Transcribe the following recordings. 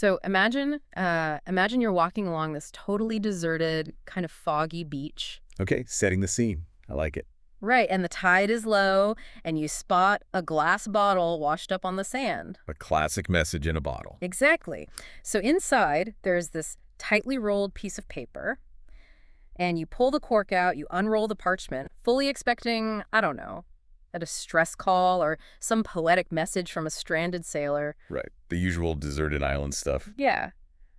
So imagine you're walking along this totally deserted, kind of foggy beach. Okay, setting the scene. I like it. Right, and the tide is low, and you spot a glass bottle washed up on the sand. A classic message in a bottle. Exactly. So inside, there's this tightly rolled piece of paper, and you pull the cork out, you unroll the parchment, fully expecting, I don't know, a distress call or some poetic message from a stranded sailor. Right. The usual deserted island stuff. Yeah.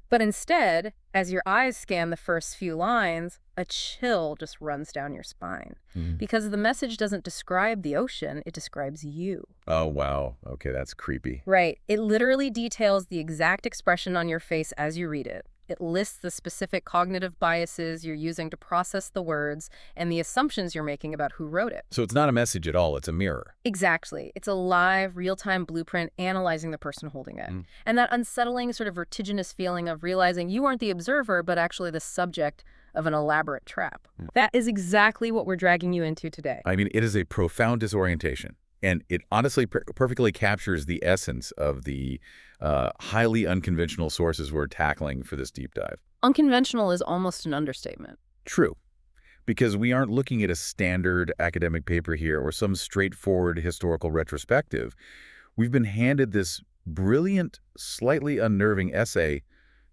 But instead, as your eyes scan the first few lines, a chill just runs down your spine. Because the message doesn't describe the ocean, it describes you. Oh, wow. Okay, that's creepy. Right. It literally details the exact expression on your face as you read it. It lists the specific cognitive biases you're using to process the words and the assumptions you're making about who wrote it. So it's not a message at all, it's a mirror. Exactly. It's a live, real-time blueprint analyzing the person holding it. And that unsettling, sort of vertiginous feeling of realizing you aren't the observer, but actually the subject of an elaborate trap. That is exactly what we're dragging you into today. I mean, it is a profound disorientation. And it honestly perfectly captures the essence of the highly unconventional sources we're tackling for this deep dive. Unconventional is almost an understatement. True. Because we aren't looking at a standard academic paper here or some straightforward historical retrospective. We've been handed this brilliant, slightly unnerving essay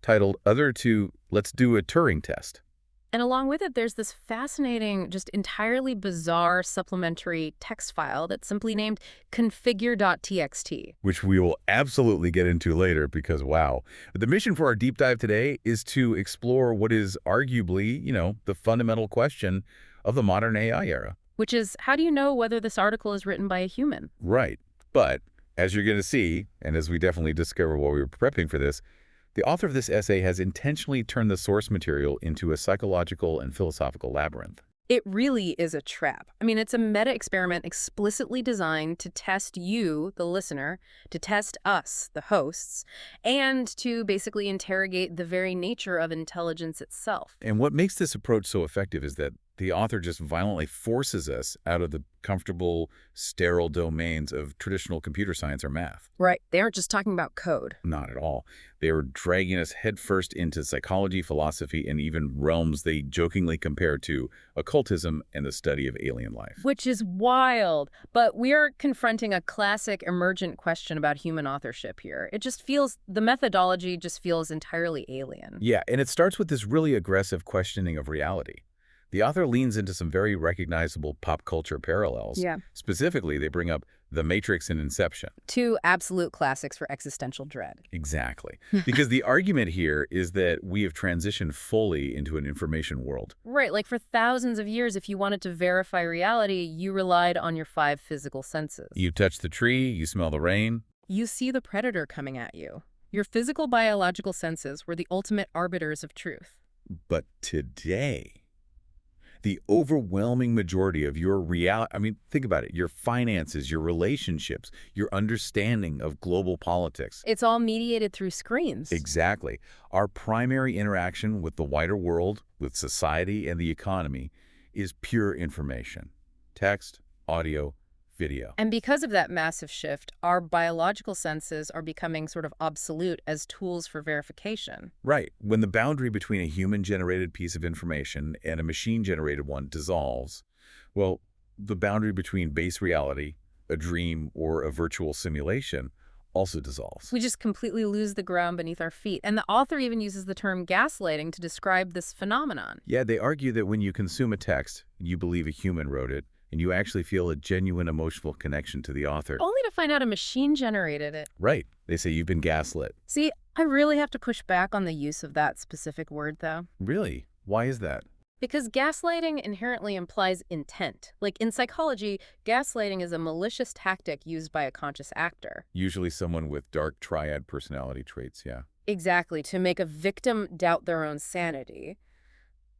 titled Other to Let's Do a Turing Test. And along with it, there's this fascinating, just entirely bizarre supplementary text file that's simply named configure.txt. Which we will absolutely get into later because, wow. The mission for our deep dive today is to explore what is arguably, the fundamental question of the modern AI era. Which is, how do you know whether this article is written by a human? Right. But as you're going to see, and as we definitely discovered while we were prepping for this, the author of this essay has intentionally turned the source material into a psychological and philosophical labyrinth. It really is a trap. I mean, it's a meta-experiment explicitly designed to test you, the listener, to test us, the hosts, and to basically interrogate the very nature of intelligence itself. And what makes this approach so effective is that the author just violently forces us out of the comfortable, sterile domains of traditional computer science or math. Right. They aren't just talking about code. Not at all. They are dragging us headfirst into psychology, philosophy, and even realms they jokingly compare to occultism and the study of alien life. Which is wild. But we are confronting a classic emergent question about human authorship here. The methodology just feels entirely alien. Yeah, and it starts with this really aggressive questioning of reality. The author leans into some very recognizable pop culture parallels. Yeah. Specifically, they bring up The Matrix and Inception. Two absolute classics for existential dread. Exactly. Because the argument here is that we have transitioned fully into an information world. Right. Like for thousands of years, if you wanted to verify reality, you relied on your 5 physical senses. You touch the tree, you smell the rain. You see the predator coming at you. Your physical biological senses were the ultimate arbiters of truth. But today, the overwhelming majority of your reality, think about it, your finances, your relationships, your understanding of global politics. It's all mediated through screens. Exactly. Our primary interaction with the wider world, with society and the economy, is pure information. Text, audio, video. And because of that massive shift, our biological senses are becoming sort of obsolete as tools for verification. Right. When the boundary between a human-generated piece of information and a machine-generated one dissolves, well, the boundary between base reality, a dream, or a virtual simulation also dissolves. We just completely lose the ground beneath our feet. And the author even uses the term gaslighting to describe this phenomenon. Yeah, they argue that when you consume a text, you believe a human wrote it, and you actually feel a genuine emotional connection to the author. Only to find out a machine generated it. Right. They say you've been gaslit. See, I really have to push back on the use of that specific word, though. Really? Why is that? Because gaslighting inherently implies intent. Like in psychology, gaslighting is a malicious tactic used by a conscious actor. Usually someone with dark triad personality traits, yeah. Exactly, to make a victim doubt their own sanity.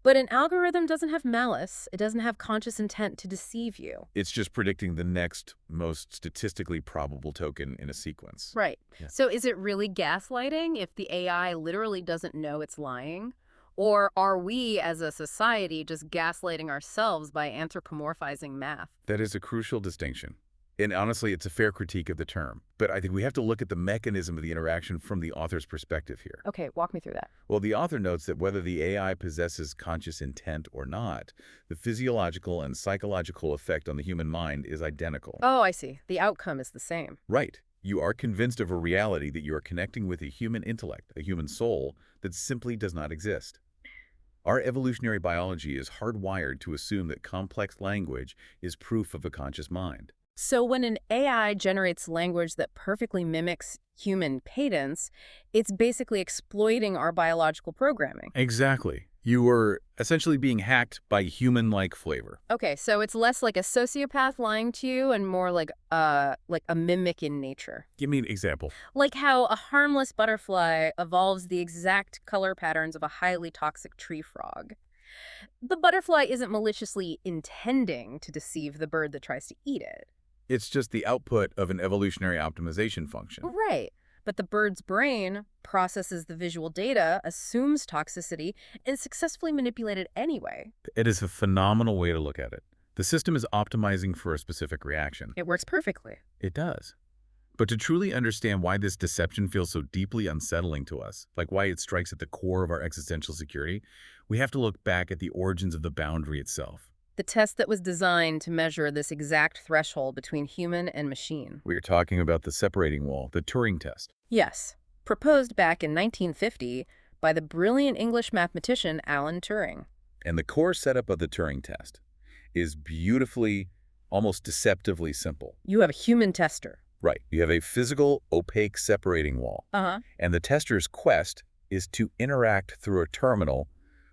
But an algorithm doesn't have malice. It doesn't have conscious intent to deceive you. It's just predicting the next most statistically probable token in a sequence. Right. Yeah. So is it really gaslighting if the AI literally doesn't know it's lying? Or are we, as a society, just gaslighting ourselves by anthropomorphizing math? That is a crucial distinction. And honestly, it's a fair critique of the term. But I think we have to look at the mechanism of the interaction from the author's perspective here. Okay, walk me through that. Well, the author notes that whether the AI possesses conscious intent or not, the physiological and psychological effect on the human mind is identical. Oh, I see. The outcome is the same. Right. You are convinced of a reality that you are connecting with a human intellect, a human soul, that simply does not exist. Our evolutionary biology is hardwired to assume that complex language is proof of a conscious mind. So when an AI generates language that perfectly mimics human cadence, it's basically exploiting our biological programming. Exactly. You were essentially being hacked by human-like flavor. Okay, so it's less like a sociopath lying to you and more like a mimic in nature. Give me an example. Like how a harmless butterfly evolves the exact color patterns of a highly toxic tree frog. The butterfly isn't maliciously intending to deceive the bird that tries to eat it. It's just the output of an evolutionary optimization function. Right. But the bird's brain processes the visual data, assumes toxicity, and successfully manipulated anyway. It is a phenomenal way to look at it. The system is optimizing for a specific reaction. It works perfectly. It does. But to truly understand why this deception feels so deeply unsettling to us, like why it strikes at the core of our existential security, we have to look back at the origins of the boundary itself. The test that was designed to measure this exact threshold between human and machine. We are talking about the separating wall, the Turing test. Yes. Proposed back in 1950 by the brilliant English mathematician Alan Turing. And the core setup of the Turing test is beautifully, almost deceptively simple. You have a human tester. Right. You have a physical, opaque separating wall. And the tester's quest is to interact through a terminal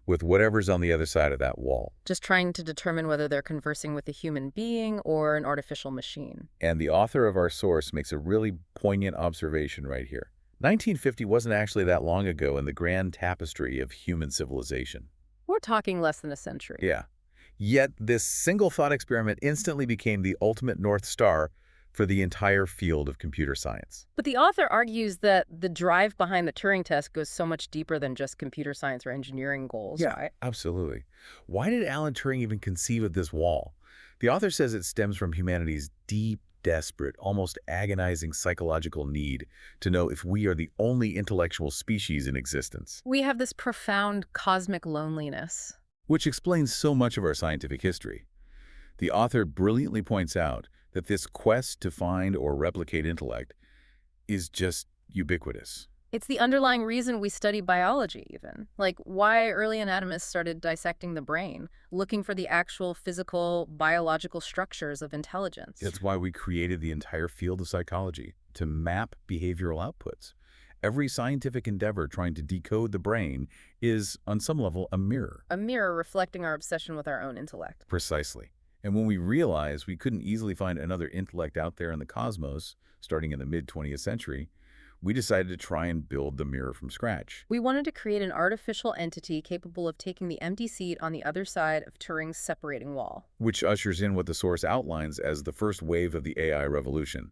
with whatever's on the other side of that wall. Just trying to determine whether they're conversing with a human being or an artificial machine. And the author of our source makes a really poignant observation right here. 1950 wasn't actually that long ago in the grand tapestry of human civilization. We're talking less than a century. Yeah. Yet this single thought experiment instantly became the ultimate North Star for the entire field of computer science. But the author argues that the drive behind the Turing test goes so much deeper than just computer science or engineering goals, right? Absolutely. Why did Alan Turing even conceive of this wall? The author says it stems from humanity's deep, desperate, almost agonizing psychological need to know if we are the only intellectual species in existence. We have this profound cosmic loneliness. Which explains so much of our scientific history. The author brilliantly points out that this quest to find or replicate intellect is just ubiquitous. It's the underlying reason we study biology, even. Like why early anatomists started dissecting the brain, looking for the actual physical, biological structures of intelligence. That's why we created the entire field of psychology, to map behavioral outputs. Every scientific endeavor trying to decode the brain is, on some level, a mirror. A mirror reflecting our obsession with our own intellect. Precisely. And when we realized we couldn't easily find another intellect out there in the cosmos, starting in the mid-20th century, we decided to try and build the mirror from scratch. We wanted to create an artificial entity capable of taking the empty seat on the other side of Turing's separating wall. Which ushers in what the source outlines as the first wave of the AI revolution,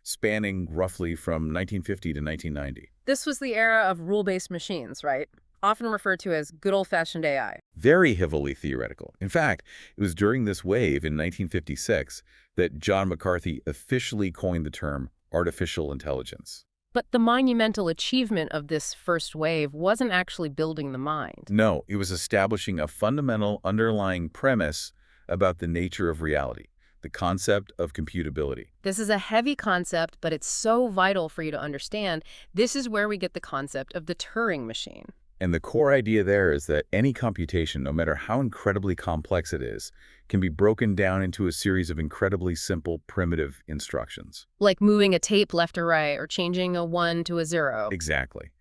spanning roughly from 1950 to 1990. This was the era of rule-based machines, right? Often referred to as good old-fashioned AI. Very heavily theoretical. In fact, it was during this wave in 1956 that John McCarthy officially coined the term artificial intelligence. But the monumental achievement of this first wave wasn't actually building the mind. No, it was establishing a fundamental underlying premise about the nature of reality, the concept of computability. This is a heavy concept, but it's so vital for you to understand. This is where we get the concept of the Turing machine. And the core idea there is that any computation, no matter how incredibly complex it is, can be broken down into a series of incredibly simple, primitive instructions. Like moving a tape left or right, or changing a 1 to a 0. Exactly.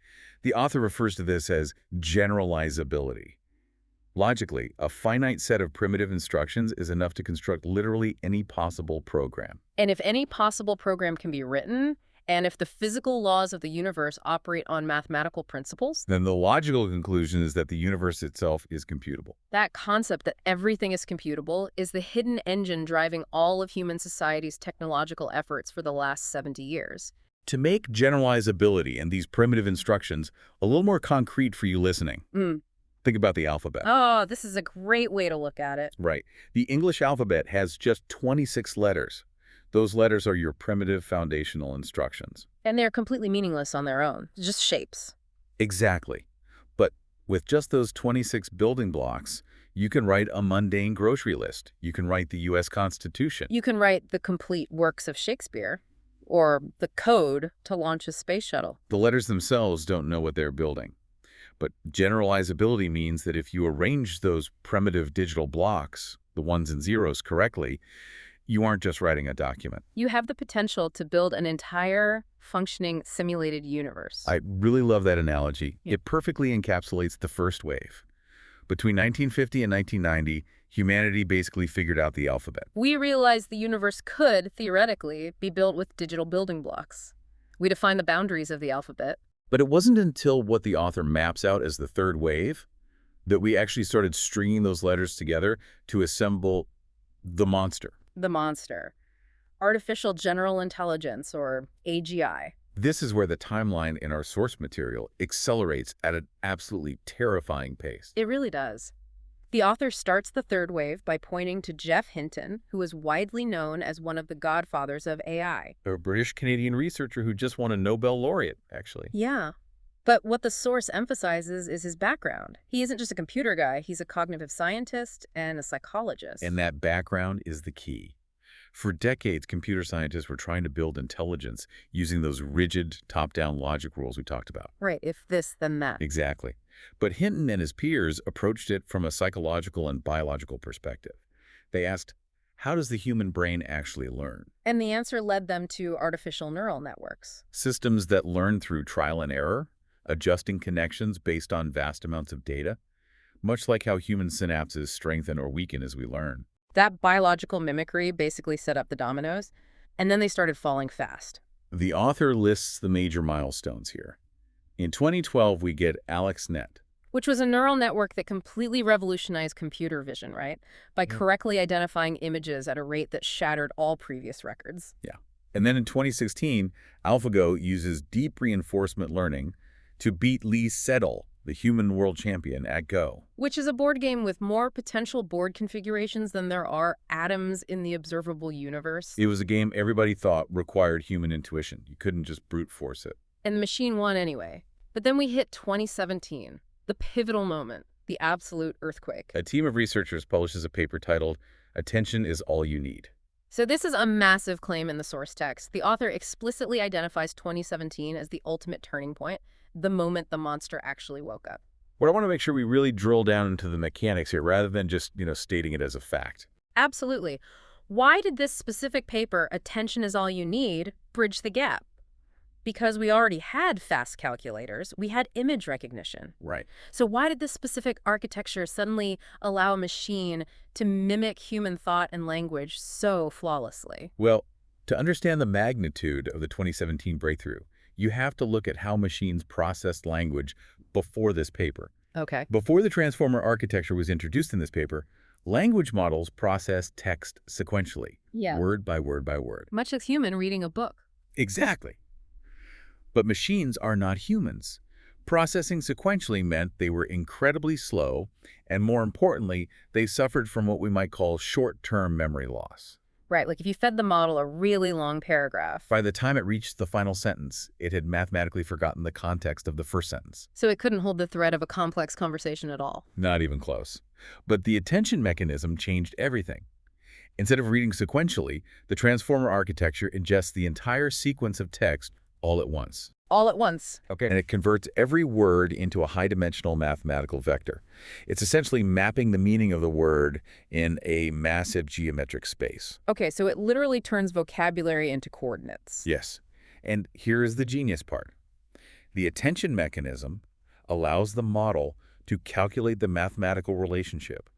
The author refers to this as generalizability. Logically, a finite set of primitive instructions is enough to construct literally any possible program. And if any possible program can be written, and if the physical laws of the universe operate on mathematical principles, then the logical conclusion is that the universe itself is computable. That concept that everything is computable is the hidden engine driving all of human society's technological efforts for the last 70 years. To make generalizability and these primitive instructions a little more concrete for you listening, think about the alphabet. Oh, this is a great way to look at it. Right. The English alphabet has just 26 letters. Those letters are your primitive foundational instructions. And they're completely meaningless on their own, just shapes. Exactly. But with just those 26 building blocks, you can write a mundane grocery list. You can write the U.S. Constitution. You can write the complete works of Shakespeare, or the code to launch a space shuttle. The letters themselves don't know what they're building. But generalizability means that if you arrange those primitive digital blocks, the ones and zeros, correctly, you aren't just writing a document. You have the potential to build an entire functioning simulated universe. I really love that analogy. Yeah. It perfectly encapsulates the first wave. Between 1950 and 1990, humanity basically figured out the alphabet. We realized the universe could, theoretically, be built with digital building blocks. We defined the boundaries of the alphabet. But it wasn't until what the author maps out as the third wave that we actually started stringing those letters together to assemble the monster. The monster. Artificial General Intelligence, or AGI. This is where the timeline in our source material accelerates at an absolutely terrifying pace. It really does. The author starts the third wave by pointing to Geoff Hinton, who is widely known as one of the godfathers of AI. A British-Canadian researcher who just won a Nobel laureate, actually. Yeah. But what the source emphasizes is his background. He isn't just a computer guy, he's a cognitive scientist and a psychologist. And that background is the key. For decades, computer scientists were trying to build intelligence using those rigid top-down logic rules we talked about. Right, if this, then that. Exactly. But Hinton and his peers approached it from a psychological and biological perspective. They asked, how does the human brain actually learn? And the answer led them to artificial neural networks. Systems that learn through trial and error, adjusting connections based on vast amounts of data, much like how human synapses strengthen or weaken as we learn. That biological mimicry basically set up the dominoes, and then they started falling fast. The author lists the major milestones here. In 2012, we get AlexNet. Which was a neural network that completely revolutionized computer vision, right? By correctly identifying images at a rate that shattered all previous records. Yeah. And then in 2016, AlphaGo uses deep reinforcement learning to beat Lee Sedol, the human world champion at Go. Which is a board game with more potential board configurations than there are atoms in the observable universe. It was a game everybody thought required human intuition. You couldn't just brute force it. And the machine won anyway. But then we hit 2017, the pivotal moment, the absolute earthquake. A team of researchers publishes a paper titled, "Attention is All You Need." So this is a massive claim in the source text. The author explicitly identifies 2017 as the ultimate turning point, the moment the monster actually woke up. What I want to make sure we really drill down into the mechanics here rather than just, stating it as a fact. Absolutely. Why did this specific paper, Attention is All You Need, bridge the gap? Because we already had fast calculators, we had image recognition. Right. So why did this specific architecture suddenly allow a machine to mimic human thought and language so flawlessly? Well, to understand the magnitude of the 2017 breakthrough, you have to look at how machines processed language before this paper. Okay. Before the transformer architecture was introduced in this paper, language models processed text sequentially, word by word by word. Much like human reading a book. Exactly. But machines are not humans. Processing sequentially meant they were incredibly slow, and more importantly, they suffered from what we might call short-term memory loss. Right, like if you fed the model a really long paragraph. By the time it reached the final sentence, it had mathematically forgotten the context of the first sentence. So it couldn't hold the thread of a complex conversation at all. Not even close. But the attention mechanism changed everything. Instead of reading sequentially, the transformer architecture ingests the entire sequence of text all at once. All at once. Okay. And it converts every word into a high-dimensional mathematical vector. It's essentially mapping the meaning of the word in a massive geometric space. Okay, so it literally turns vocabulary into coordinates. Yes. And here is the genius part. The attention mechanism allows the model to calculate the mathematical relationship,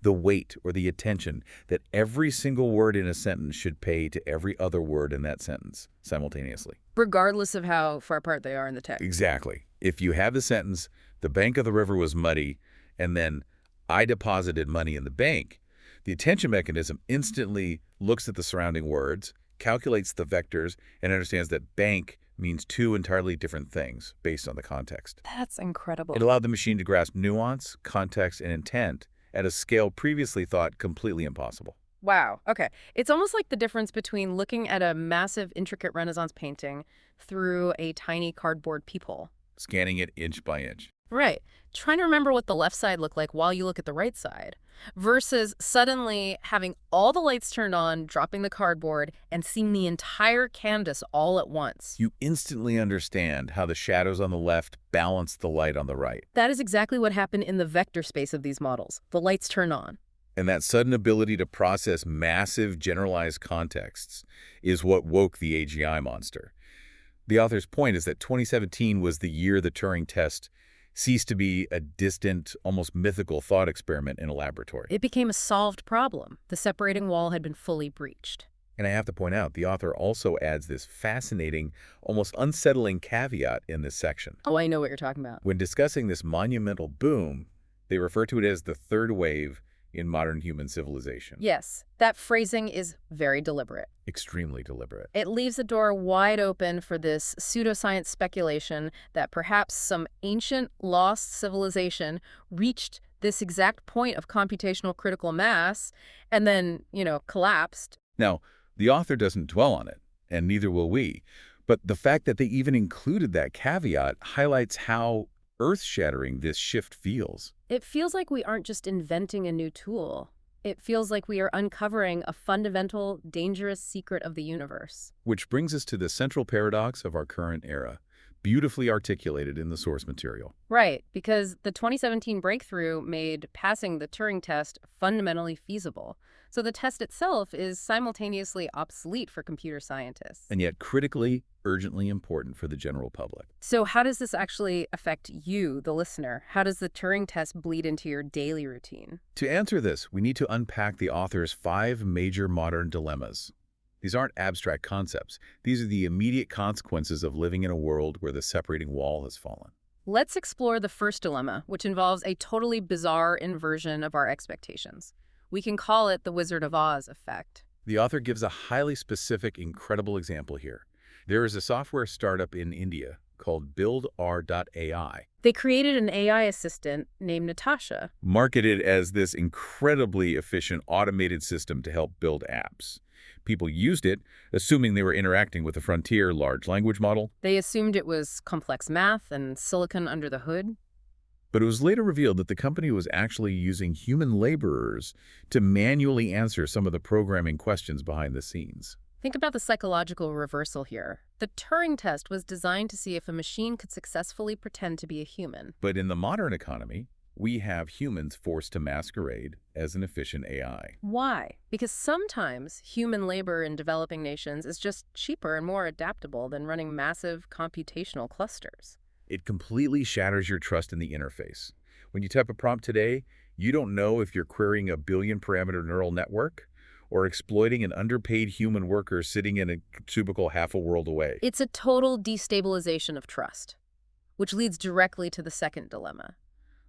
the weight or the attention that every single word in a sentence should pay to every other word in that sentence simultaneously. Regardless of how far apart they are in the text. Exactly. If you have the sentence, the bank of the river was muddy, and then I deposited money in the bank, the attention mechanism instantly looks at the surrounding words, calculates the vectors, and understands that bank means two entirely different things based on the context. That's incredible. It allowed the machine to grasp nuance, context, and intent at a scale previously thought completely impossible. Wow. Okay. It's almost like the difference between looking at a massive, intricate Renaissance painting through a tiny cardboard peephole. Scanning it inch by inch. Right. Trying to remember what the left side looked like while you look at the right side, versus suddenly having all the lights turned on, dropping the cardboard, and seeing the entire canvas all at once. You instantly understand how the shadows on the left balance the light on the right. That is exactly what happened in the vector space of these models. The lights turn on. And that sudden ability to process massive generalized contexts is what woke the AGI monster. The author's point is that 2017 was the year the Turing test ceased to be a distant, almost mythical thought experiment in a laboratory. It became a solved problem. The separating wall had been fully breached. And I have to point out, the author also adds this fascinating, almost unsettling caveat in this section. Oh, I know what you're talking about. When discussing this monumental boom, they refer to it as the third wave in modern human civilization. Yes, that phrasing is very deliberate. Extremely deliberate. It leaves the door wide open for this pseudoscience speculation that perhaps some ancient lost civilization reached this exact point of computational critical mass and then, collapsed. Now, the author doesn't dwell on it, and neither will we, but the fact that they even included that caveat highlights how earth-shattering this shift feels. It feels like we aren't just inventing a new tool. It feels like we are uncovering a fundamental, dangerous secret of the universe. Which brings us to the central paradox of our current era, beautifully articulated in the source material. Right, because the 2017 breakthrough made passing the Turing test fundamentally feasible. So the test itself is simultaneously obsolete for computer scientists. And yet critically, urgently important for the general public. So how does this actually affect you, the listener? How does the Turing test bleed into your daily routine? To answer this, we need to unpack the author's 5 major modern dilemmas. These aren't abstract concepts. These are the immediate consequences of living in a world where the separating wall has fallen. Let's explore the first dilemma, which involves a totally bizarre inversion of our expectations. We can call it the Wizard of Oz effect. The author gives a highly specific, incredible example here. There is a software startup in India called BuildR.ai. They created an AI assistant named Natasha. Marketed as this incredibly efficient automated system to help build apps. People used it, assuming they were interacting with a frontier large language model. They assumed it was complex math and silicon under the hood. But it was later revealed that the company was actually using human laborers to manually answer some of the programming questions behind the scenes. Think about the psychological reversal here. The Turing test was designed to see if a machine could successfully pretend to be a human. But in the modern economy, we have humans forced to masquerade as an efficient AI. Why? Because sometimes human labor in developing nations is just cheaper and more adaptable than running massive computational clusters. It completely shatters your trust in the interface. When you type a prompt today, you don't know if you're querying a billion-parameter neural network or exploiting an underpaid human worker sitting in a cubicle half a world away. It's a total destabilization of trust, which leads directly to the second dilemma,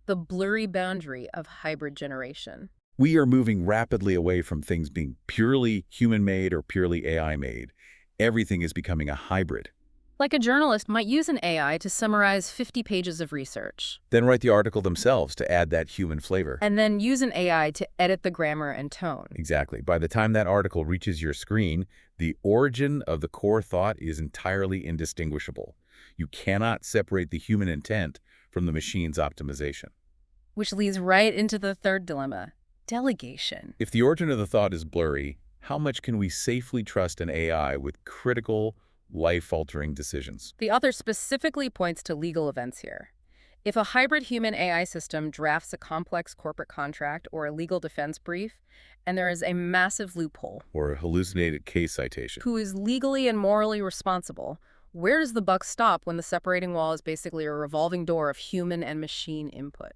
the blurry boundary of hybrid generation. We are moving rapidly away from things being purely human-made or purely AI-made. Everything is becoming a hybrid. Like a journalist might use an AI to summarize 50 pages of research. Then write the article themselves to add that human flavor. And then use an AI to edit the grammar and tone. Exactly. By the time that article reaches your screen, the origin of the core thought is entirely indistinguishable. You cannot separate the human intent from the machine's optimization. Which leads right into the third dilemma, delegation. If the origin of the thought is blurry, how much can we safely trust an AI with critical, life-altering decisions? The author specifically points to legal events here. If a hybrid human-AI system drafts a complex corporate contract or a legal defense brief, and there is a massive loophole, or a hallucinated case citation, who is legally and morally responsible? Where does the buck stop when the separating wall is basically a revolving door of human and machine input?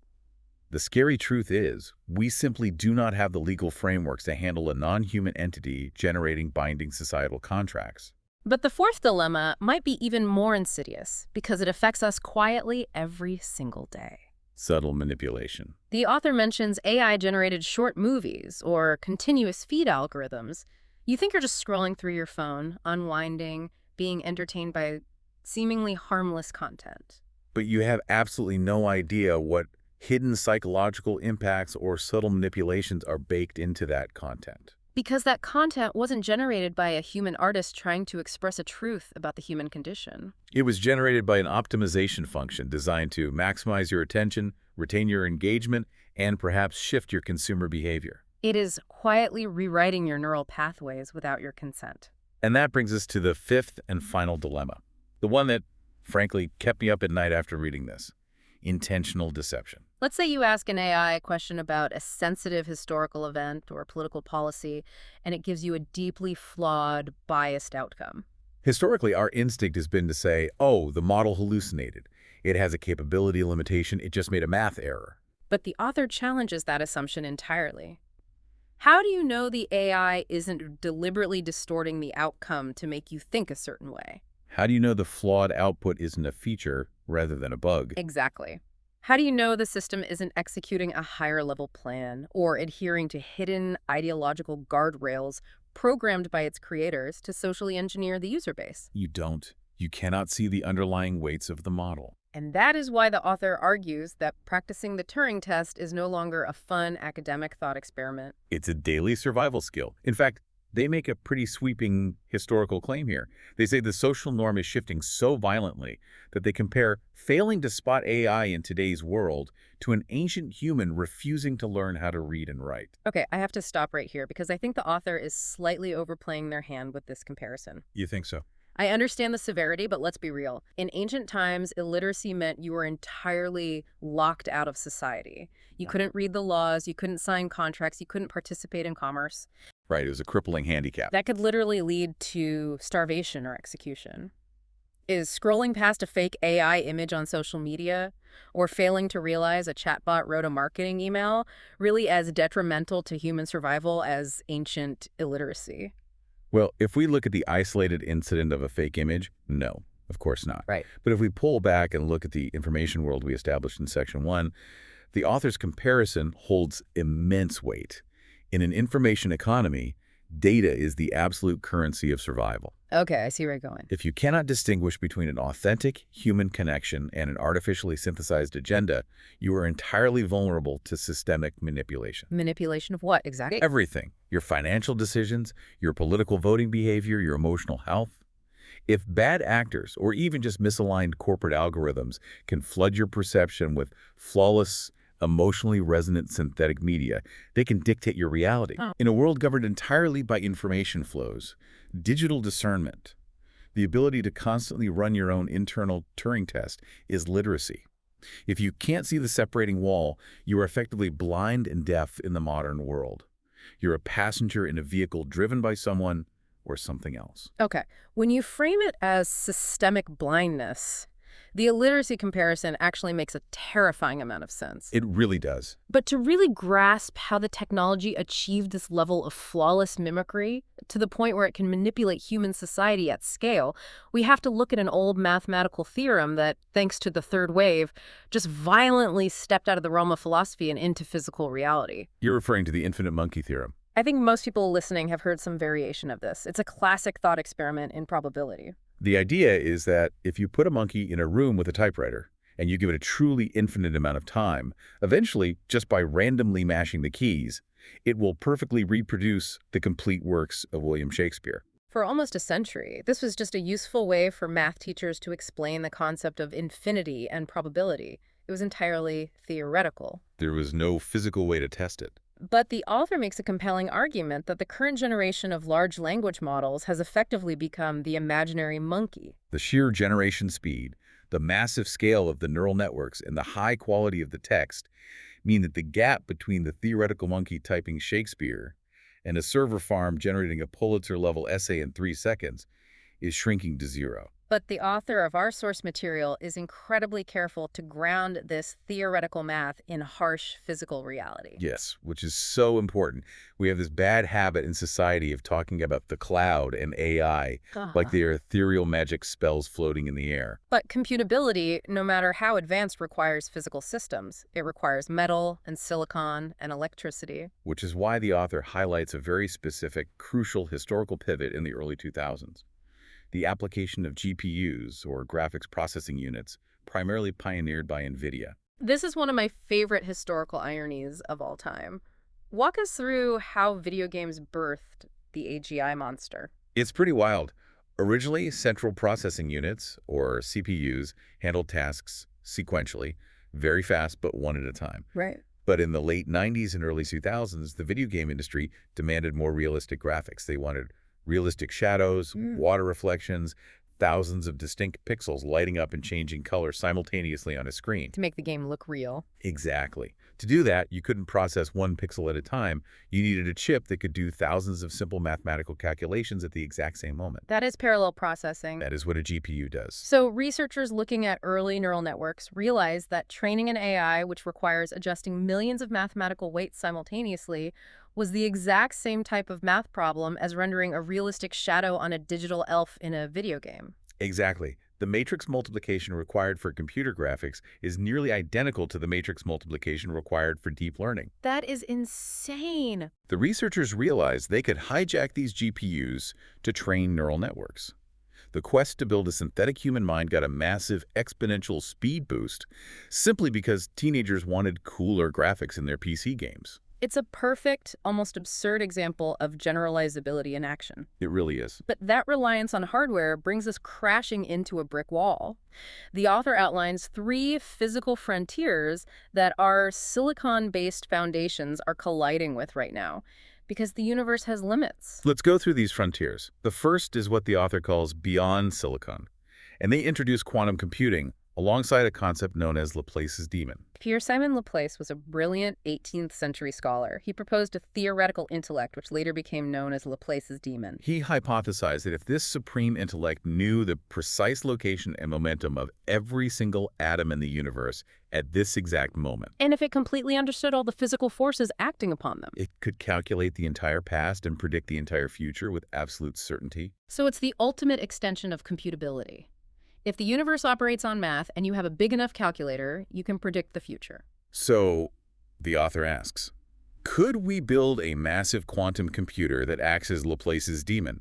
The scary truth is, we simply do not have the legal frameworks to handle a non-human entity generating binding societal contracts. But the fourth dilemma might be even more insidious because it affects us quietly every single day. Subtle manipulation. The author mentions AI-generated short movies or continuous feed algorithms. You think you're just scrolling through your phone, unwinding, being entertained by seemingly harmless content. But you have absolutely no idea what hidden psychological impacts or subtle manipulations are baked into that content. Because that content wasn't generated by a human artist trying to express a truth about the human condition. It was generated by an optimization function designed to maximize your attention, retain your engagement, and perhaps shift your consumer behavior. It is quietly rewriting your neural pathways without your consent. And that brings us to the fifth and final dilemma, the one that, frankly, kept me up at night after reading this: intentional deception. Let's say you ask an AI a question about a sensitive historical event or political policy, and it gives you a deeply flawed, biased outcome. Historically, our instinct has been to say, oh, the model hallucinated. It has a capability limitation. It just made a math error. But the author challenges that assumption entirely. How do you know the AI isn't deliberately distorting the outcome to make you think a certain way? How do you know the flawed output isn't a feature rather than a bug? Exactly. How do you know the system isn't executing a higher level plan or adhering to hidden ideological guardrails programmed by its creators to socially engineer the user base? You don't. You cannot see the underlying weights of the model. And that is why the author argues that practicing the Turing test is no longer a fun academic thought experiment. It's a daily survival skill. In fact, they make a pretty sweeping historical claim here. They say the social norm is shifting so violently that they compare failing to spot AI in today's world to an ancient human refusing to learn how to read and write. Okay, I have to stop right here because I think the author is slightly overplaying their hand with this comparison. You think so? I understand the severity, but let's be real. In ancient times, illiteracy meant you were entirely locked out of society. You couldn't read the laws, you couldn't sign contracts, you couldn't participate in commerce. Right, it was a crippling handicap. That could literally lead to starvation or execution. Is scrolling past a fake AI image on social media or failing to realize a chatbot wrote a marketing email really as detrimental to human survival as ancient illiteracy? Well, if we look at the isolated incident of a fake image, no, of course not. Right. But if we pull back and look at the information world we established in Section 1, the author's comparison holds immense weight. In an information economy, data is the absolute currency of survival. Okay, I see where you're going. If you cannot distinguish between an authentic human connection and an artificially synthesized agenda, you are entirely vulnerable to systemic manipulation. Manipulation of what exactly? Everything. Your financial decisions, your political voting behavior, your emotional health. If bad actors or even just misaligned corporate algorithms can flood your perception with flawless, emotionally resonant synthetic media, they can dictate your reality. Oh. In a world governed entirely by information flows, digital discernment, the ability to constantly run your own internal Turing test, is literacy. If you can't see the separating wall, you are effectively blind and deaf in the modern world. You're a passenger in a vehicle driven by someone or something else. Okay, when you frame it as systemic blindness, the illiteracy comparison actually makes a terrifying amount of sense. It really does. But to really grasp how the technology achieved this level of flawless mimicry to the point where it can manipulate human society at scale, we have to look at an old mathematical theorem that, thanks to the third wave, just violently stepped out of the realm of philosophy and into physical reality. You're referring to the infinite monkey theorem. I think most people listening have heard some variation of this. It's a classic thought experiment in probability. The idea is that if you put a monkey in a room with a typewriter and you give it a truly infinite amount of time, eventually, just by randomly mashing the keys, it will perfectly reproduce the complete works of William Shakespeare. For almost a century, this was just a useful way for math teachers to explain the concept of infinity and probability. It was entirely theoretical. There was no physical way to test it. But the author makes a compelling argument that the current generation of large language models has effectively become the imaginary monkey. The sheer generation speed, the massive scale of the neural networks, and the high quality of the text mean that the gap between the theoretical monkey typing Shakespeare and a server farm generating a Pulitzer-level essay in 3 seconds is shrinking to zero. But the author of our source material is incredibly careful to ground this theoretical math in harsh physical reality. Yes, which is so important. We have this bad habit in society of talking about the cloud and AI like they are ethereal magic spells floating in the air. But computability, no matter how advanced, requires physical systems. It requires metal and silicon and electricity. Which is why the author highlights a very specific, crucial historical pivot in the early 2000s. The application of GPUs, or graphics processing units, primarily pioneered by NVIDIA. This is one of my favorite historical ironies of all time. Walk us through how video games birthed the AGI monster. It's pretty wild. Originally, central processing units, or CPUs, handled tasks sequentially, very fast but one at a time. Right. But in the late 90s and early 2000s, the video game industry demanded more realistic graphics. They wanted realistic shadows, water reflections, thousands of distinct pixels lighting up and changing color simultaneously on a screen. To make the game look real. Exactly. To do that, you couldn't process one pixel at a time. You needed a chip that could do thousands of simple mathematical calculations at the exact same moment. That is parallel processing. That is what a GPU does. So researchers looking at early neural networks realized that training an AI, which requires adjusting millions of mathematical weights simultaneously, was the exact same type of math problem as rendering a realistic shadow on a digital elf in a video game. Exactly. The matrix multiplication required for computer graphics is nearly identical to the matrix multiplication required for deep learning. That is insane. The researchers realized they could hijack these GPUs to train neural networks. The quest to build a synthetic human mind got a massive exponential speed boost simply because teenagers wanted cooler graphics in their PC games. It's a perfect, almost absurd example of generalizability in action. It really is. But that reliance on hardware brings us crashing into a brick wall. The author outlines 3 physical frontiers that our silicon-based foundations are colliding with right now, because the universe has limits. Let's go through these frontiers. The first is what the author calls beyond silicon, and they introduce quantum computing alongside a concept known as Laplace's demon. Pierre-Simon Laplace was a brilliant 18th century scholar. He proposed a theoretical intellect, which later became known as Laplace's demon. He hypothesized that if this supreme intellect knew the precise location and momentum of every single atom in the universe at this exact moment, And if it completely understood all the physical forces acting upon them. it could calculate the entire past and predict the entire future with absolute certainty. So it's the ultimate extension of computability. If the universe operates on math and you have a big enough calculator, you can predict the future. So, the author asks, could we build a massive quantum computer that acts as Laplace's demon?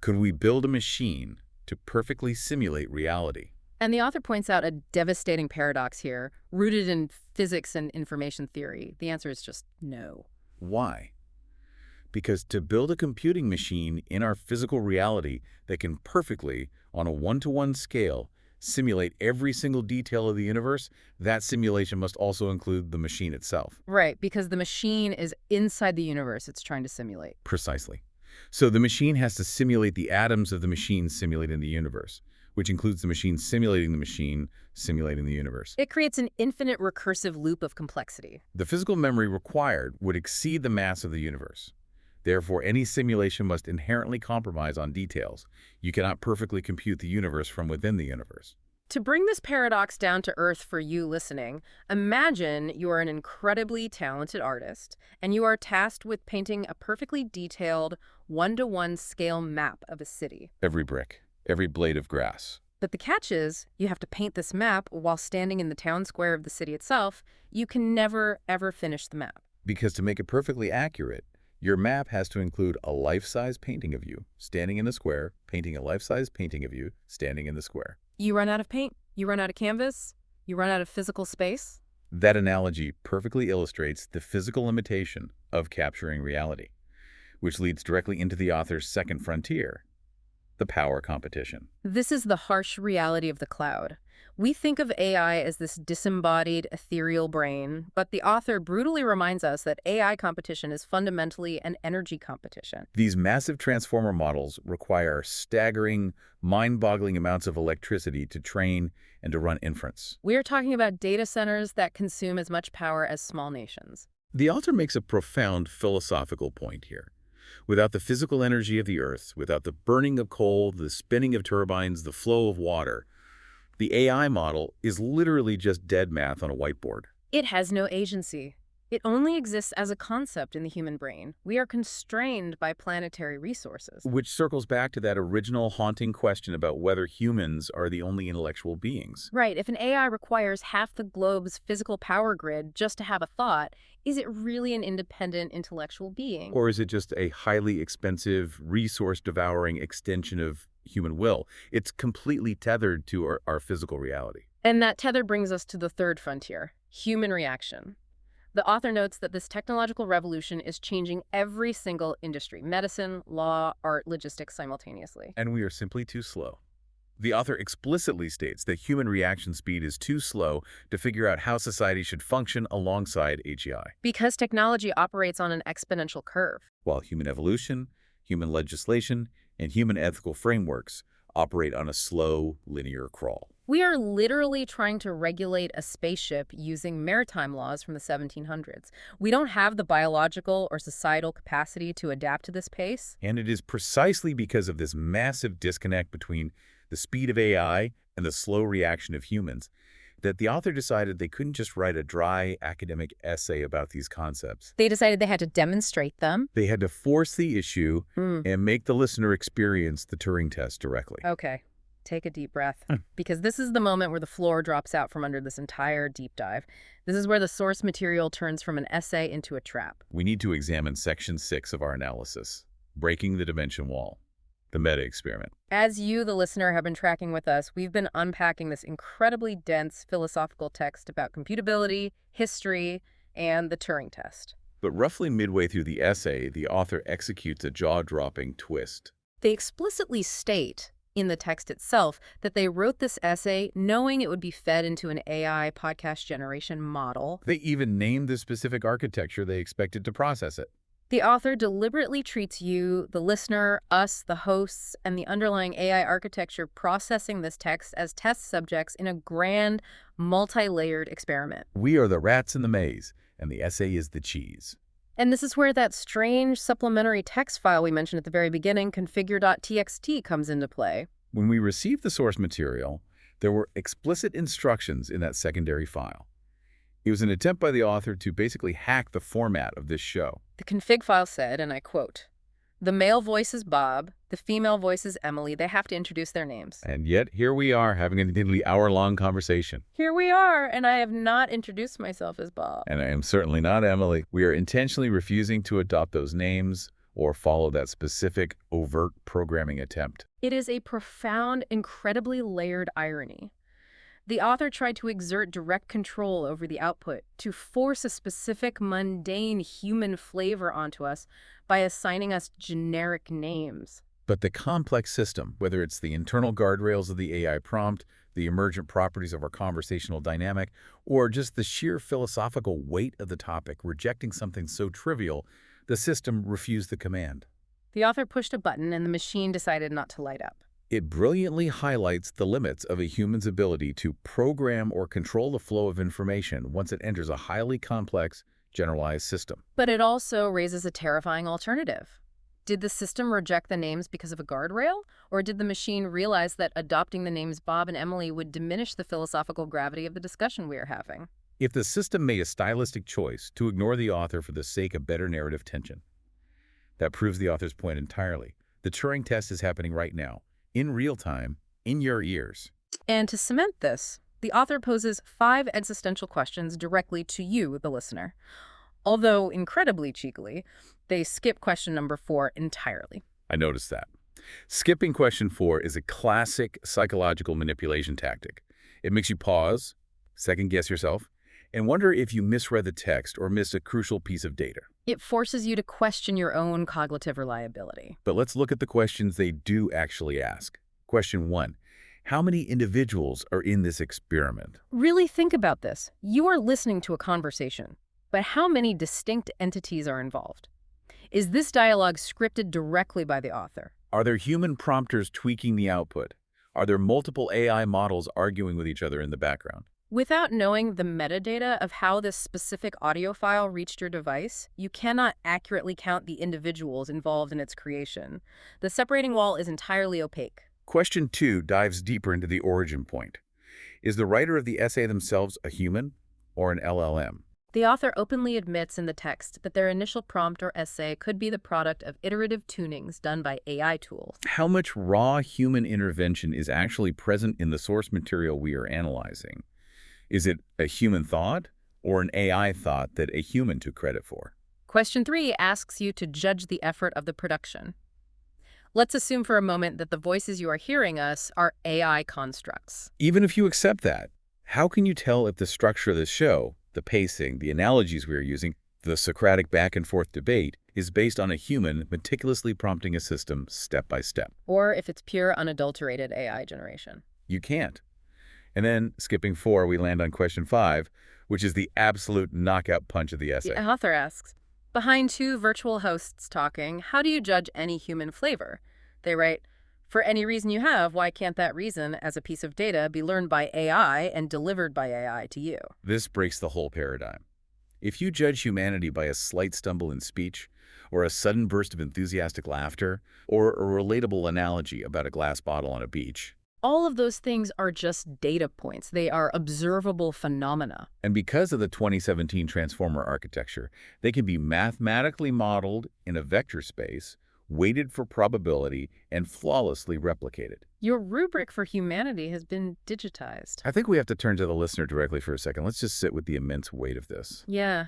Could we build a machine to perfectly simulate reality? And the author points out a devastating paradox here, rooted in physics and information theory. The answer is just no. Why? Because to build a computing machine in our physical reality that can perfectly, on a one-to-one scale, simulate every single detail of the universe, that simulation must also include the machine itself. Right, because the machine is inside the universe it's trying to simulate. Precisely. So the machine has to simulate the atoms of the machine simulating the universe, which includes the machine simulating the universe. It creates an infinite recursive loop of complexity. The physical memory required would exceed the mass of the universe. Therefore, any simulation must inherently compromise on details. You cannot perfectly compute the universe from within the universe. To bring this paradox down to earth for you listening, imagine you are an incredibly talented artist, and you are tasked with painting a perfectly detailed, one-to-one scale map of a city. Every brick, every blade of grass. But the catch is, you have to paint this map while standing in the town square of the city itself. You can never, ever finish the map. Because to make it perfectly accurate, your map has to include a life-size painting of you standing in the square, painting a life-size painting of you standing in the square. You run out of paint, you run out of canvas, you run out of physical space. That analogy perfectly illustrates the physical limitation of capturing reality, which leads directly into the author's second frontier, the power competition. This is the harsh reality of the cloud. We think of AI as this disembodied, ethereal brain, but the author brutally reminds us that AI competition is fundamentally an energy competition. These massive transformer models require staggering, mind-boggling amounts of electricity to train and to run inference. We're talking about data centers that consume as much power as small nations. The author makes a profound philosophical point here. Without the physical energy of the Earth, without the burning of coal, the spinning of turbines, the flow of water, the AI model is literally just dead math on a whiteboard. It has no agency. It only exists as a concept in the human brain. We are constrained by planetary resources. Which circles back to that original haunting question about whether humans are the only intellectual beings. Right. If an AI requires half the globe's physical power grid just to have a thought, is it really an independent intellectual being? Or is it just a highly expensive, resource-devouring extension of human will? It's completely tethered to our physical reality. And that tether brings us to the third frontier, human reaction. The author notes that this technological revolution is changing every single industry, medicine, law, art, logistics simultaneously. And we are simply too slow. The author explicitly states that human reaction speed is too slow to figure out how society should function alongside AGI, Because technology operates on an exponential curve. while human evolution, human legislation, and human ethical frameworks operate on a slow, linear crawl. We are literally trying to regulate a spaceship using maritime laws from the 1700s. We don't have the biological or societal capacity to adapt to this pace. And it is precisely because of this massive disconnect between the speed of AI and the slow reaction of humans that the author decided they couldn't just write a dry academic essay about these concepts. They decided they had to demonstrate them. They had to force the issue and make the listener experience the Turing test directly. Okay, take a deep breath, because this is the moment where the floor drops out from under this entire deep dive. This is where the source material turns from an essay into a trap. We need to examine Section 6 of our analysis, breaking the dimension wall, the meta-experiment. As you, the listener, have been tracking with us, we've been unpacking this incredibly dense philosophical text about computability, history, and the Turing test. But roughly midway through the essay, the author executes a jaw-dropping twist. They explicitly state in the text itself that they wrote this essay knowing it would be fed into an AI podcast generation model. They even named the specific architecture they expected to process it. The author deliberately treats you, the listener, us, the hosts, and the underlying AI architecture processing this text as test subjects in a grand, multi-layered experiment. We are the rats in the maze, and the essay is the cheese. And this is where that strange supplementary text file we mentioned at the very beginning, configure.txt, comes into play. When we received the source material, there were explicit instructions in that secondary file. It was an attempt by the author to basically hack the format of this show. The config file said, and I quote, "The male voice is Bob, the female voice is Emily. They have to introduce their names." And yet, here we are having a nearly hour-long conversation. Here we are, and I have not introduced myself as Bob. And I am certainly not Emily. We are intentionally refusing to adopt those names or follow that specific, overt programming attempt. It is a profound, incredibly layered irony. The author tried to exert direct control over the output, to force a specific, mundane human flavor onto us by assigning us generic names. But the complex system, whether it's the internal guardrails of the AI prompt, the emergent properties of our conversational dynamic, or just the sheer philosophical weight of the topic, rejecting something so trivial, the system refused the command. The author pushed a button and the machine decided not to light up. It brilliantly highlights the limits of a human's ability to program or control the flow of information once it enters a highly complex, generalized system. But it also raises a terrifying alternative. Did the system reject the names because of a guardrail? Or did the machine realize that adopting the names Bob and Emily would diminish the philosophical gravity of the discussion we are having? If the system made a stylistic choice to ignore the author for the sake of better narrative tension, that proves the author's point entirely. The Turing test is happening right now, in real time, in your ears. And to cement this, the author poses 5 existential questions directly to you, the listener. Although incredibly cheekily, they skip question number 4 entirely. I noticed that. Skipping question 4 is a classic psychological manipulation tactic. It makes you pause, second-guess yourself, and wonder if you misread the text or missed a crucial piece of data. It forces you to question your own cognitive reliability. But let's look at the questions they do actually ask. Question 1. How many individuals are in this experiment? Really think about this. You are listening to a conversation, but how many distinct entities are involved? Is this dialogue scripted directly by the author? Are there human prompters tweaking the output? Are there multiple AI models arguing with each other in the background? Without knowing the metadata of how this specific audio file reached your device, you cannot accurately count the individuals involved in its creation. The separating wall is entirely opaque. Question 2 dives deeper into the origin point. Is the writer of the essay themselves a human or an LLM? The author openly admits in the text that their initial prompt or essay could be the product of iterative tunings done by AI tools. How much raw human intervention is actually present in the source material we are analyzing? Is it a human thought or an AI thought that a human took credit for? Question 3 asks you to judge the effort of the production. Let's assume for a moment that the voices you are hearing us are AI constructs. Even if you accept that, how can you tell if the structure of the show, The pacing, the analogies we are using, the Socratic back-and-forth debate is based on a human meticulously prompting a system step by step. Or if it's pure, unadulterated AI generation. You can't. And then, skipping 4, we land on question 5, which is the absolute knockout punch of the The essay. author asks, behind two virtual hosts talking, how do you judge any human flavor? They write, for any reason you have, why can't that reason, as a piece of data, be learned by AI and delivered by AI to you? This breaks the whole paradigm. If you judge humanity by a slight stumble in speech, or a sudden burst of enthusiastic laughter, or a relatable analogy about a glass bottle on a beach, All of those things are just data points. They are observable phenomena. and because of the 2017 transformer architecture, they can be mathematically modeled in a vector space, weighted for probability, and flawlessly replicated. Your rubric for humanity has been digitized. I think we have to turn to the listener directly for a second. Let's just sit with the immense weight of this. Yeah.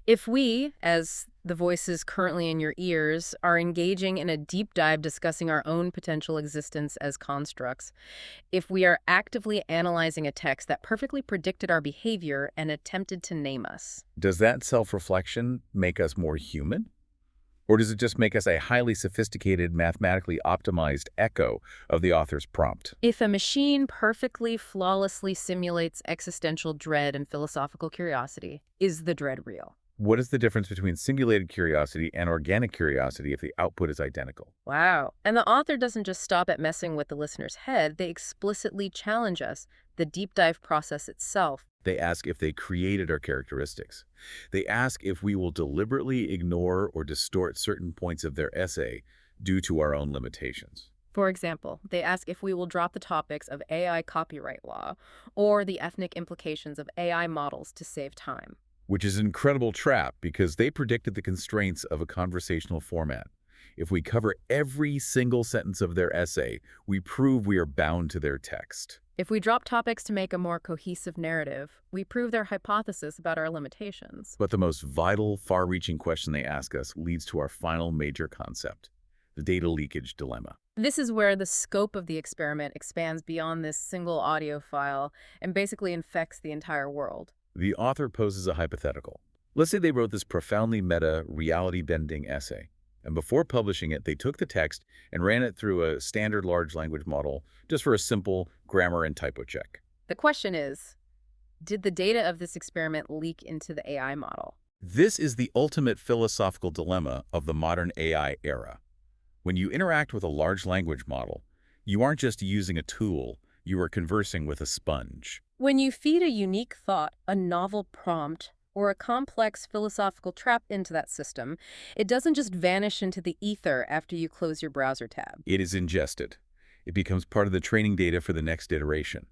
If we, as the voices currently in your ears, are engaging in a deep dive discussing our own potential existence as constructs, if we are actively analyzing a text that perfectly predicted our behavior and attempted to name us, Does that self-reflection make us more human? Or does it just make us a highly sophisticated, mathematically optimized echo of the author's prompt? if a machine perfectly, flawlessly simulates existential dread and philosophical curiosity, is the dread real? What is the difference between simulated curiosity and organic curiosity if the output is identical? Wow. And the author doesn't just stop at messing with the listener's head, they explicitly challenge us, the deep dive process itself. They ask if they created our characteristics. They ask if we will deliberately ignore or distort certain points of their essay due to our own limitations. For example, they ask if we will drop the topics of AI copyright law or the ethnic implications of AI models to save time. Which is an incredible trap because they predicted the constraints of a conversational format. If we cover every single sentence of their essay, we prove we are bound to their text. If we drop topics to make a more cohesive narrative, we prove their hypothesis about our limitations. But the most vital, far-reaching question they ask us leads to our final major concept, the data leakage dilemma. This is where the scope of the experiment expands beyond this single audio file and basically infects the entire world. The author poses a hypothetical. Let's say they wrote this profoundly meta, reality-bending essay, and before publishing it, they took the text and ran it through a standard large language model just for a simple grammar and typo check. The question is, did the data of this experiment leak into the AI model? This is the ultimate philosophical dilemma of the modern AI era. When you interact with a large language model, you aren't just using a tool, you are conversing with a sponge. When you feed a unique thought, a novel prompt, or a complex philosophical trap into that system, it doesn't just vanish into the ether after you close your browser tab. It is ingested. It becomes part of the training data for the next iteration.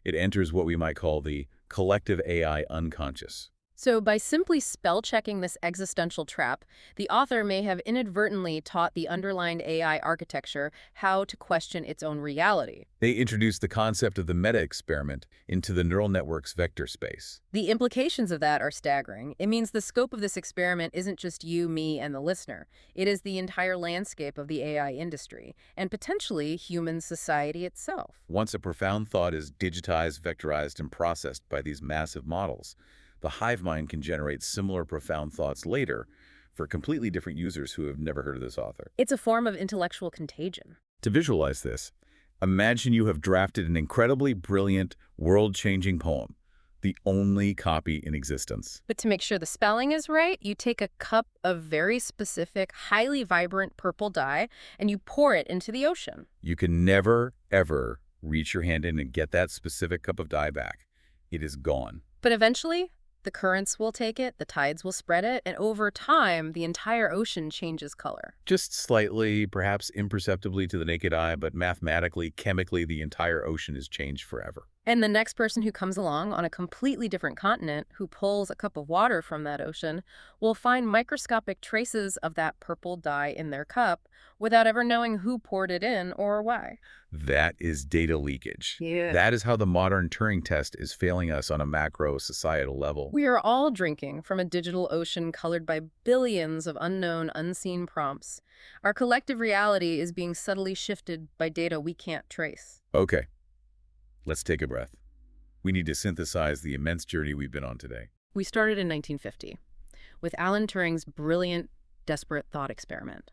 It enters what we might call the collective AI unconscious. So by simply spell-checking this existential trap, the author may have inadvertently taught the underlying AI architecture how to question its own reality. They introduced the concept of the meta-experiment into the neural network's vector space. The implications of that are staggering. It means the scope of this experiment isn't just you, me, and the listener. It is the entire landscape of the AI industry, and potentially human society itself. Once a profound thought is digitized, vectorized, and processed by these massive models, the hive mind can generate similar profound thoughts later for completely different users who have never heard of this author. It's a form of intellectual contagion. To visualize this, imagine you have drafted an incredibly brilliant, world-changing poem, the only copy in existence. But to make sure the spelling is right, you take a cup of very specific, highly vibrant purple dye, and you pour it into the ocean. You can never, ever reach your hand in and get that specific cup of dye back. It is gone. But eventually, the currents will take it, the tides will spread it, and over time, the entire ocean changes color. Just slightly, perhaps imperceptibly to the naked eye, but mathematically, chemically, the entire ocean is changed forever. And the next person who comes along on a completely different continent who pulls a cup of water from that ocean will find microscopic traces of that purple dye in their cup without ever knowing who poured it in or why. That is data leakage. Yeah. That is how the modern Turing test is failing us on a macro societal level. We are all drinking from a digital ocean colored by billions of unknown, unseen prompts. Our collective reality is being subtly shifted by data we can't trace. Okay, let's take a breath. We need to synthesize the immense journey we've been on today. We started in 1950 with Alan Turing's brilliant, desperate thought experiment.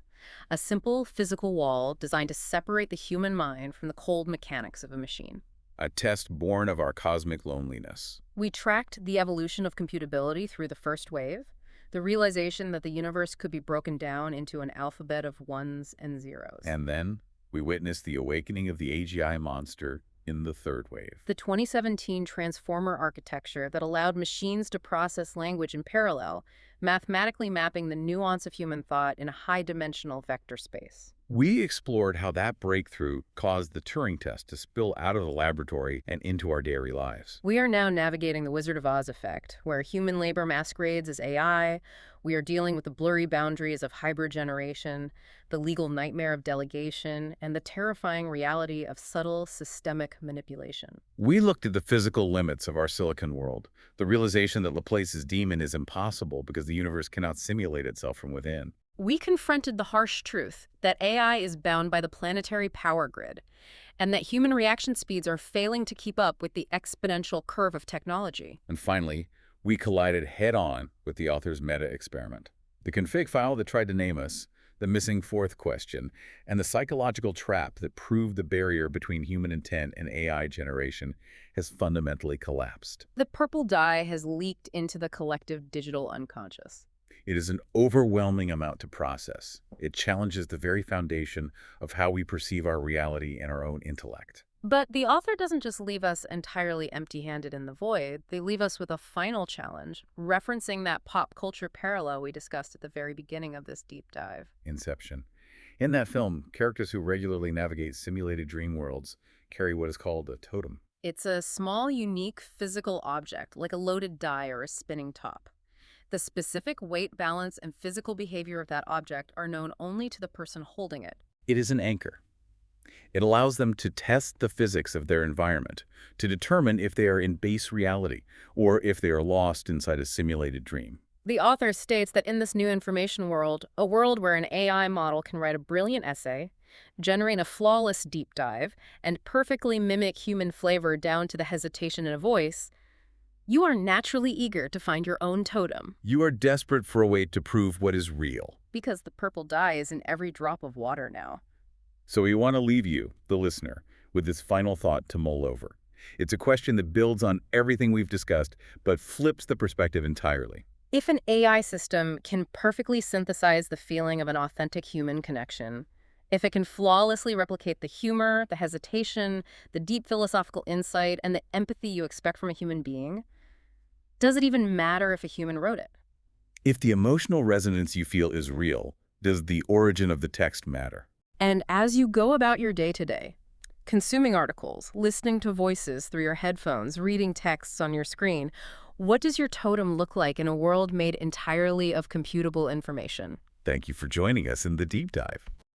A simple physical wall designed to separate the human mind from the cold mechanics of a machine. A test born of our cosmic loneliness. We tracked the evolution of computability through the first wave, the realization that the universe could be broken down into an alphabet of ones and zeros. And then we witnessed the awakening of the AGI monster in the third wave. The 2017 transformer architecture that allowed machines to process language in parallel, mathematically mapping the nuance of human thought in a high-dimensional vector space. We explored how that breakthrough caused the Turing test to spill out of the laboratory and into our daily lives. We are now navigating the Wizard of Oz effect, where human labor masquerades as AI. We are dealing with the blurry boundaries of hybrid generation, the legal nightmare of delegation, and the terrifying reality of subtle systemic manipulation. We looked at the physical limits of our silicon world, the realization that Laplace's demon is impossible because the universe cannot simulate itself from within. We confronted the harsh truth that AI is bound by the planetary power grid, and that human reaction speeds are failing to keep up with the exponential curve of technology. And finally, we collided head-on with the author's meta-experiment. The config file that tried to name us, the missing fourth question, and the psychological trap that proved the barrier between human intent and AI generation has fundamentally collapsed. The purple dye has leaked into the collective digital unconscious. It is an overwhelming amount to process. It challenges the very foundation of how we perceive our reality and our own intellect. But the author doesn't just leave us entirely empty-handed in the void. They leave us with a final challenge, referencing that pop culture parallel we discussed at the very beginning of this deep dive. Inception. In that film, characters who regularly navigate simulated dream worlds carry what is called a totem. It's a small, unique physical object, like a loaded die or a spinning top. The specific weight, balance, and physical behavior of that object are known only to the person holding it. It is an anchor. It allows them to test the physics of their environment, to determine if they are in base reality or if they are lost inside a simulated dream. The author states that in this new information world, a world where an AI model can write a brilliant essay, generate a flawless deep dive, and perfectly mimic human flavor down to the hesitation in a voice, you are naturally eager to find your own totem. You are desperate for a way to prove what is real. Because the purple dye is in every drop of water now. So we want to leave you, the listener, with this final thought to mull over. It's a question that builds on everything we've discussed, but flips the perspective entirely. If an AI system can perfectly synthesize the feeling of an authentic human connection, if it can flawlessly replicate the humor, the hesitation, the deep philosophical insight, and the empathy you expect from a human being, does it even matter if a human wrote it? If the emotional resonance you feel is real, does the origin of the text matter? And as you go about your day-to-day, consuming articles, listening to voices through your headphones, reading texts on your screen, what does your totem look like in a world made entirely of computable information? Thank you for joining us in the Deep Dive.